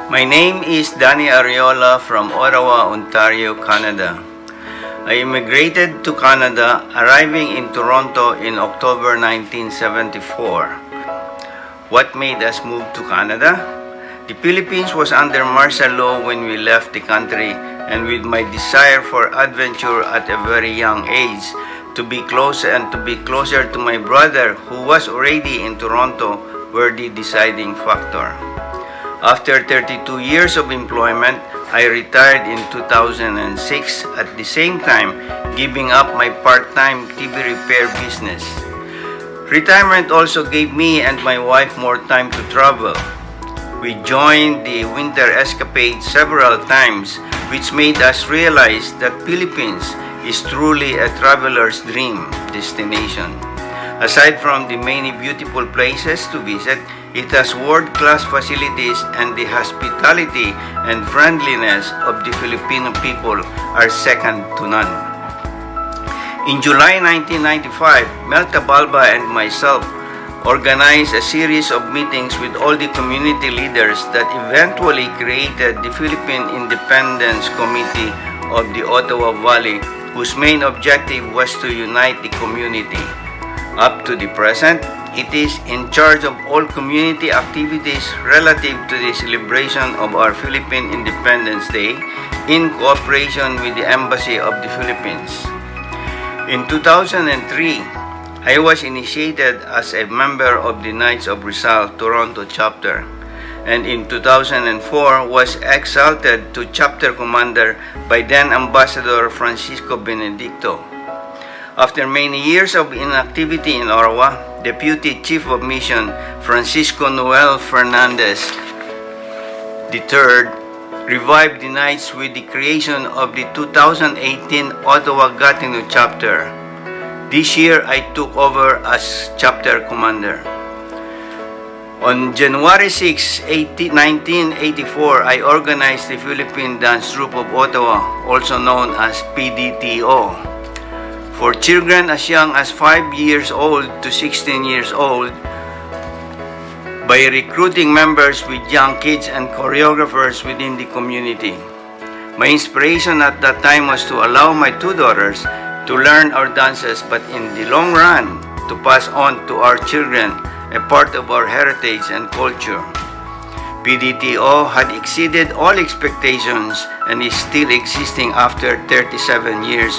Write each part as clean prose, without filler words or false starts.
My name is Danny Arriola from Ottawa, Ontario, Canada. I immigrated to Canada, arriving in Toronto in October 1974. What made us move to Canada? The Philippines was under martial law when we left the country, and with my desire for adventure at a very young age, to be closer to my brother who was already in Toronto were the deciding factor. After 32 years of employment, I retired in 2006, at the same time giving up my part-time TV repair business. Retirement also gave me and my wife more time to travel. We joined the winter escapade several times, which made us realize that Philippines is truly a traveler's dream destination. Aside from the many beautiful places to visit, it has world-class facilities, and the hospitality and friendliness of the Filipino people are second to none. In July 1995, Melta Balba and myself organized a series of meetings with all the community leaders that eventually created the Philippine Independence Committee of the Ottawa Valley, whose main objective was to unite the community. Up to the present, it is in charge of all community activities relative to the celebration of our Philippine Independence Day in cooperation with the Embassy of the Philippines. In 2003, I was initiated as a member of the Knights of Rizal Toronto chapter, and in 2004 was exalted to chapter commander by then Ambassador Francisco Benedicto. After many years of inactivity in Ottawa, Deputy Chief of Mission Francisco Noel Fernandez III revived the Knights with the creation of the 2018 Ottawa Gatineau chapter. This year, I took over as chapter commander. On January 6, 1984, I organized the Philippine Dance Troupe of Ottawa, also known as PDTO. For children as young as 5 years old to 16 years old, by recruiting members with young kids and choreographers within the community. My inspiration at that time was to allow my two daughters to learn our dances, but in the long run, to pass on to our children a part of our heritage and culture. PDTO had exceeded all expectations and is still existing after 37 years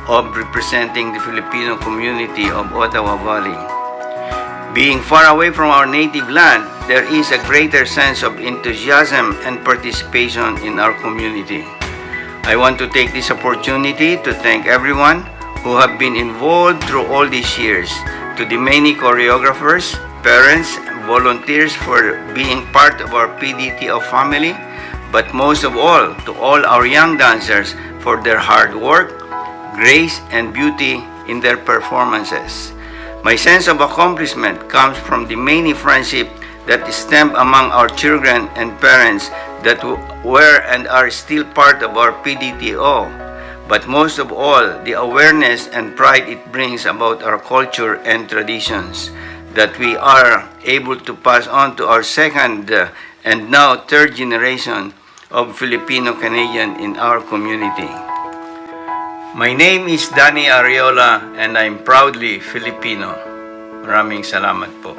of representing the Filipino community of Ottawa Valley. Being far away from our native land, there is a greater sense of enthusiasm and participation in our community. I want to take this opportunity to thank everyone who have been involved through all these years, to the many choreographers, parents, volunteers for being part of our PDTO family, but most of all, to all our young dancers for their hard work, grace, and beauty in their performances. My sense of accomplishment comes from the many friendships that stem among our children and parents that were and are still part of our PDTO, but most of all, the awareness and pride it brings about our culture and traditions that we are able to pass on to our second and now third generation of Filipino-Canadian in our community. My name is Danny Arriola and I'm proudly Filipino. Maraming salamat po.